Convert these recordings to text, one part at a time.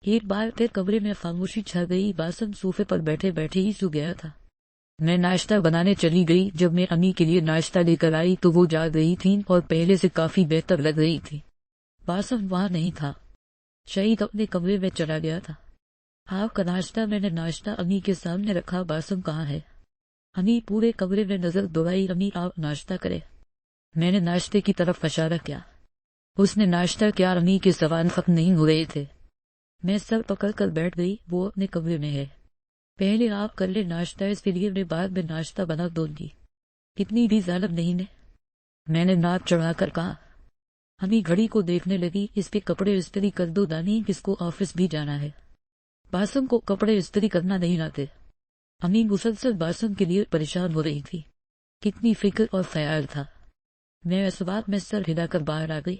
ایک بار پھر کمرے میں خاموشی چھا گئی۔ باسم صوفے پر بیٹھے بیٹھے ہی سو گیا تھا۔ میں ناشتہ بنانے چلی گئی۔ جب میں امی کے لیے ناشتہ لے کر آئی تو وہ جاگ رہی تھیں اور پہلے سے کافی بہتر لگ رہی تھی۔ باسم وہاں نہیں تھا، شہید اپنے کمرے میں چلا گیا تھا۔ آپ کا ناشتہ؟ میں نے ناشتہ امی کے سامنے رکھا۔ باسم کہاں ہے؟ امی پورے کمرے میں نظر دوڑائی۔ امی آپ ناشتہ کرے۔ میں نے ناشتے کی طرف اشارہ کیا۔ اس نے ناشتہ کیا۔ امی کے سوال ختم نہیں ہو رہے تھے۔ میں سر پکڑ کر بیٹھ گئی۔ وہ اپنے کمرے میں ہے۔ پہلے آپ کر لے ناشتہ، اس کے لیے میں بعد میں ناشتہ بنا دوں گی۔ اتنی بھی ظالم نہیں نے، میں نے ناک چڑھا کر کہا۔ امی گھڑی کو دیکھنے لگی۔ اس پہ کپڑے استری کر دو دانی، کس کو آفس بھی جانا ہے۔ باسم کو کپڑے استری کرنا نہیں آتے۔ امی مسلسل باسم کے لیے پریشان ہو رہی تھی۔ کتنی فکر اور خیال تھا۔ میں اس بات میں سر ہلا کر باہر آ گئی۔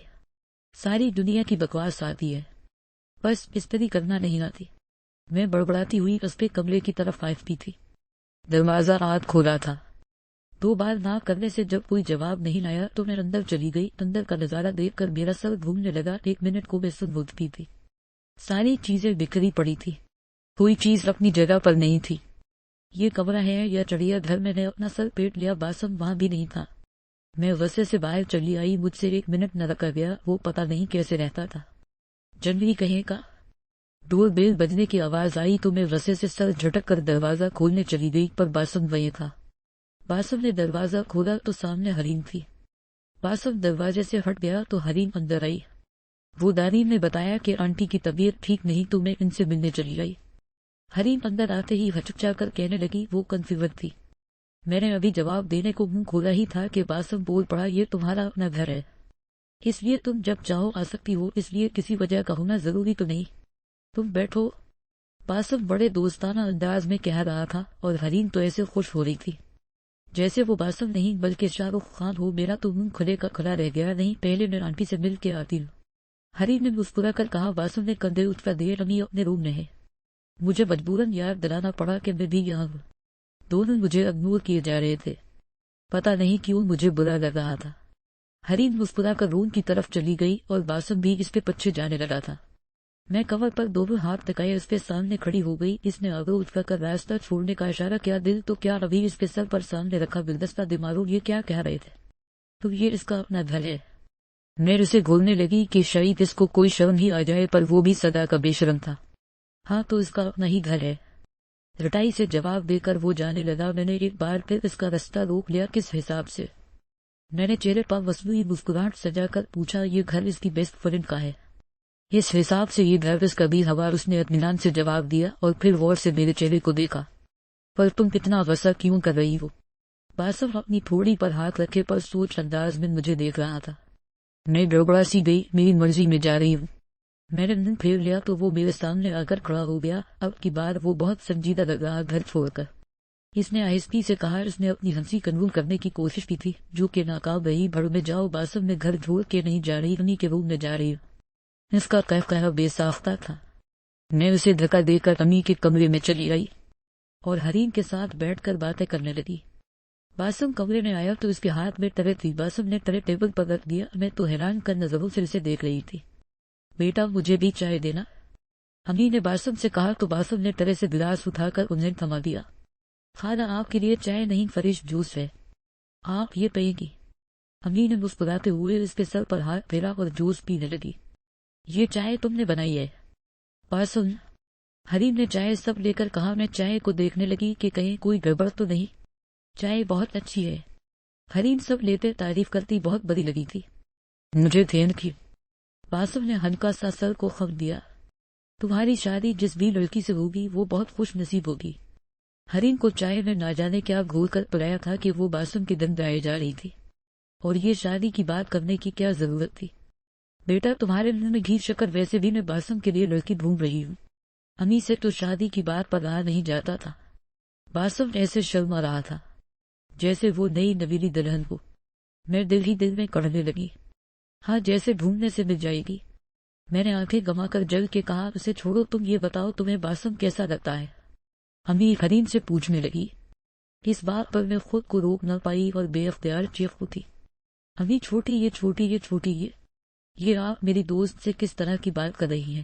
ساری دنیا کی بکواس آتی ہے، بس استری کرنا نہیں آتی۔ میں بڑبڑاتی ہوئی اس پہ کمرے کی طرف آئی تھی۔ دروازہ رات کھولا تھا۔ 2 بار نہ کرنے سے جب کوئی جواب نہیں آیا تو میں اندر چلی گئی۔ اندر کا نظارہ دیکھ کر میرا سر گھومنے لگا۔ 1 منٹ کو میں سن اٹھتی تھی۔ ساری چیزیں بکھری پڑی تھی، کوئی چیز اپنی جگہ پر نہیں تھی۔ یہ کمرہ ہے یا چڑیا گھر؟ میں نے اپنا سر پیٹ لیا۔ باسم وہاں بھی نہیں تھا۔ میں غصے سے باہر چلی آئی۔ مجھ سے 1 منٹ نہ رکھا گیا۔ وہ پتہ نہیں کیسے رہتا تھا۔ جنوری کہیں کا ڈور بیل بجنے کی آواز آئی تو میں غصے سے سر جھٹک کر دروازہ کھولنے چلی گئی، پر باسم وہیں تھا۔ باسم نے دروازہ کھولا تو سامنے حریم تھی۔ باسم دروازے سے ہٹ گیا تو حریم اندر آئی۔ وہ دارین نے بتایا کہ آنٹی کی طبیعت ٹھیک نہیں تو میں ان سے ملنے چلی گئی۔ حریم اندر آتے ہی ہچکچا کر کہنے لگی وہ کنفیوز تھی۔ میں نے ابھی جواب دینے کو منہ کھولا ہی تھا کہ باسم بول پڑا یہ تمہارا اپنا گھر ہے، اس لیے تم جب چاہو آ سکتی ہو، اس لیے کسی وجہ کا ہونا ضروری تو نہیں۔ تم بیٹھو۔ باسم بڑے دوستانہ انداز میں کہہ رہا تھا اور حریم تو ایسے خوش ہو رہی تھی جیسے وہ باسم نہیں بلکہ شاہ رخ خان ہو۔ میرا تو منہ کھلے کا کھلا رہ گیا۔ نہیں، پہلے میں آنٹی سے مل کے آتی ہوں۔ حریم نے مسکرا کر کہا۔ باسم نے کندھے اٹھ کر دیے۔ امی اپنے روم میں ہے۔ مجھے مجبوراً یاد دلانا پڑا کہ میں بھی یہاں ہوں۔ دونوں مجھے اگنور کیے جا رہے تھے۔ پتہ نہیں کیوں مجھے برا لگ رہا تھا۔ حریم مسکرا کر روم کی طرف چلی گئی اور باسم بھی اس پہ پیچھے جانے لگا تھا۔ میں کور پر دونوں ہاتھ ٹکائے اس کے سامنے کھڑی ہو گئی۔ اس نے آگے اٹھ کر راستہ چھوڑنے کا اشارہ کیا۔ دل تو کیا، ابھی اس کے سر پر سامنے رکھا گلدستہ دماغو۔ یہ کیا کہہ رہے تھے؟ تو یہ اس کا اپنا گھر ہے۔ میں اسے گھولنے لگی کہ شاید اس کو کوئی شرم ہی آ جائے، پر وہ بھی صدا کا بے شرم تھا۔ ہاں تو اس کا اپنا ہی گھر ہے، رٹائی سے جواب دے کر وہ جانے لگا۔ میں نے ایک بار پھر اس کا راستہ روک لیا۔ کس حساب سے؟ میں نے چہرے پر مصنوعی مسکراہٹ سجا کر پوچھا۔ یہ گھر اس کی بیسٹ فرینڈ کا ہے، اس حساب سے یہ گھر اس کا بھی ہوا۔ اس نے اطمینان سے جواب دیا اور پھر غور سے میرے چہرے کو دیکھا۔ پر تم کتنا غصہ کیوں کر رہی ہو؟ باسم اپنی تھوڑی پر ہاتھ رکھے پر سوچ انداز میں مجھے دیکھ رہا تھا۔ میں گڑبڑا سی گئی۔ میری مرضی میں جا رہی ہوں۔ میں نے منہ پھیر لیا تو وہ میرے سامنے آ کر کھڑا ہو گیا۔ اب کی بار وہ بہت سنجیدہ لگ رہا گھر چھوڑ کر۔ اس نے آہستگی سے کہا۔ اس نے اپنی ہنسی کنٹرول کرنے کی کوشش کی تھی جو کہ ناکام رہی۔ بھڑ میں جاؤ، باسم میں گھر چھوڑ کے نہیں جا رہی، انہی کے روم میں جا رہی ہوں۔ اس کا قہقہہ بے ساختہ تھا۔ میں اسے دھکا دے کر امی کے کمرے میں چلی آئی اور حریم کے ساتھ بیٹھ کر باتیں کرنے لگی۔ باسم کمرے میں آیا تو اس کے ہاتھ میں ٹرے تھی۔ باسم نے ٹرے ٹیبل پر رکھ دیا۔ میں تو حیران کر نظروں سے اسے دیکھ رہی تھی۔ بیٹا مجھے بھی چائے دینا، امی نے باسم سے کہا تو باسم نے ٹرے سے گلاس اٹھا کر انہیں تھما دیا۔ خالہ آپ کے لیے چائے نہیں، فریش جوس ہے، آپ یہ پیئیں گی؟ امی نے مسکراتے ہوئے اس کے سر پر ہاتھ پھیرا اور جوس پینے لگی۔ یہ چائے تم نے بنائی ہے؟ باسم، حریم نے چائے سب لے کر کہا۔ میں چائے کو دیکھنے لگی کہ کہیں کوئی گڑبڑ تو نہیں۔ چائے بہت اچھی ہے، حریم سب لیتے تعریف کرتی بہت بڑی لگی تھی۔ مجھے تھینک یو، باسم نے ہلکا سا سر کو خم دیا۔ تمہاری شادی جس بھی لڑکی سے ہوگی وہ بہت خوش نصیب ہوگی۔ حریم کو چائے میں نہ جانے کیا گھول کر پلایا تھا کہ وہ باسم کی دم آئے جا رہی تھی، اور یہ شادی کی بات کرنے کی کیا ضرورت تھی؟ بیٹا تمہارے منہ میں گھی شکر، ویسے بھی میں باسم کے لیے لڑکی ڈھونڈ رہی ہوں۔ امی سے تو شادی کی بات پر رہا نہیں جاتا تھا۔ باسم ایسے شرما رہا تھا جیسے وہ نئی نویلی دلہن ہو۔ میں دل ہی دل میں کڑھنے لگی۔ ہاں جیسے ڈھونڈنے سے مل جائے گی۔ میں نے آنکھیں گما کر جل کے کہا اسے چھوڑو، تم یہ بتاؤ تمہیں باسم کیسا لگتا ہے؟ امی حریم سے پوچھنے لگی۔ اس بات پر میں خود کو روک نہ پائی اور بے اختیار چیخ اٹھی۔ امی چھوٹی یہ آپ میری دوست سے کس طرح کی بات کر رہی ہیں؟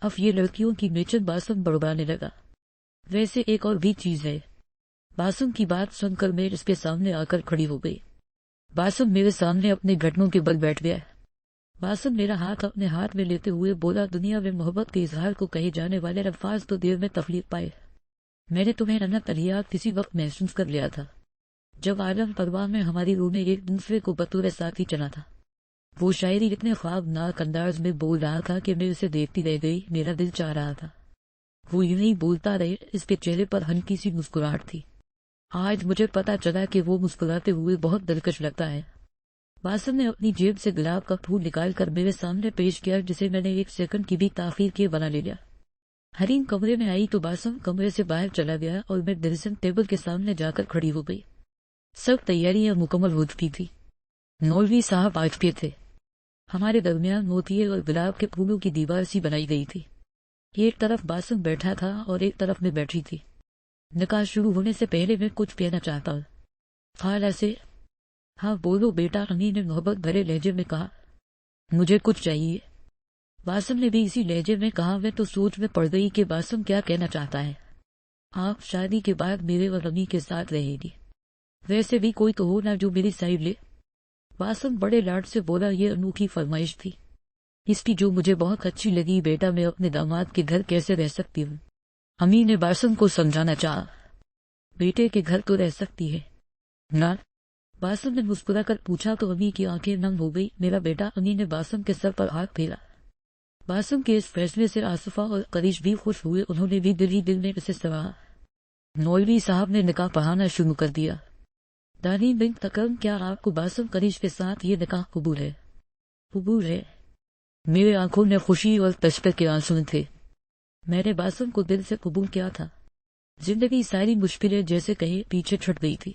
اب یہ لڑکیوں کی میچن باسم بڑبڑانے لگا۔ ویسے ایک اور بھی چیز ہے۔ باسم کی بات سن کر میں اس کے سامنے آ کر کھڑی ہو گئی۔ باسم میرے سامنے اپنے گھٹنوں کے بل بیٹھ گیا۔ باسم میرا ہاتھ اپنے ہاتھ میں لیتے ہوئے بولا، دنیا میں محبت کے اظہار کو کہے جانے والے الفاظ تو دیر میں تخلیق پائے۔ میں نے تمہیں رنت تلیاب کسی وقت محسوس کر لیا تھا، جب عالم پرواہ میں ہماری روح نے ایک دوسرے کو بطور ساتھی چنا تھا۔ وہ شاعری اتنے خوابناک انداز میں بول رہا تھا کہ میں اسے دیکھتی رہ گئی، میرا دل چاہ رہا تھا وہ یوں ہی بولتا رہے۔ اس کے چہرے پر ہلکی سی مسکراہٹ تھی۔ آج مجھے پتا چلا کہ وہ مسکراتے ہوئے بہت دلکش لگتا ہے۔ باسم نے اپنی جیب سے گلاب کا پھول نکال کر میرے سامنے پیش کیا، جسے میں نے ایک سیکنڈ کی بھی تاخیر کیے بنا لے لیا۔ حریم کمرے میں آئی تو باسم کمرے سے باہر چلا گیا اور میں ڈریسنگ ٹیبل کے سامنے جا کر کھڑی ہو گئی۔ سب تیاریاں مکمل ہو چکی تھی۔ مولوی صاحب آ چکے تھے۔ ہمارے درمیان موتیے اور گلاب کے پھولوں کی دیوار سی بنائی گئی تھی۔ ایک طرف باسم بیٹھا تھا اور ایک طرف میں بیٹھی تھی۔ نکاح شروع ہونے سے پہلے میں کچھ کہنا چاہتا ہوں۔ خالہ سے، ہاں بولو بیٹا، امی نے محبت بھرے لہجے میں کہا۔ مجھے کچھ چاہیے۔ باسم نے بھی اسی لہجے میں کہا۔ میں تو سوچ میں پڑ گئی کہ باسم کیا کہنا چاہتا ہے۔ آپ شادی کے بعد میرے اور امی کے ساتھ رہے گی، ویسے بھی کوئی تو ہو نا جو میری سائڈ لے۔ باسم بڑے لاڈ سے بولا، یہ انوکھی فرمائش تھی اس کی جو مجھے بہت اچھی لگی۔ بیٹا میں اپنے داماد کے گھر کیسے رہ سکتی ہوں؟ امی نے باسم کو سمجھانا چاہا۔ بیٹے کے گھر تو رہ سکتی ہے نا؟ باسم نے مسکرا کر پوچھا تو امی کی آنکھیں نم ہو گئی۔ میرا بیٹا، امی نے باسم کے سر پر ہاتھ پھیرا۔ باسم کے اس فیصلے سے آصفہ اور قریش بھی خوش ہوئے، انہوں نے بھی دل ہی دل میں اسے سراہا۔ مولوی صاحب نے نکاح پڑھانا شروع کر دیا۔ دانی بنت تکرم، کیا آپ کو باسم قریش کے ساتھ یہ نکاح قبول ہے؟ قبول ہے۔ میرے آنکھوں میں خوشی اور تشکر کے آنسو تھے۔ میں نے باسم کو دل سے قبول کیا تھا۔ زندگی ساری مشکلیں جیسے کہیں پیچھے چھٹ گئی تھی۔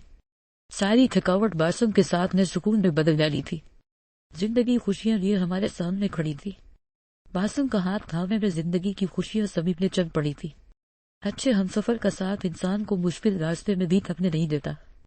ساری تھکاوٹ باسم کے ساتھ نے سکون میں بدل ڈالی تھی۔ زندگی خوشیاں لیے ہمارے سامنے کھڑی تھی۔ باسم کا ہاتھ تھامے میں زندگی کی خوشیاں سمیٹنے چل پڑی تھی۔ اچھے ہمسفر کا ساتھ انسان کو مشکل راستے میں بھی تھکنے نہیں دیتا۔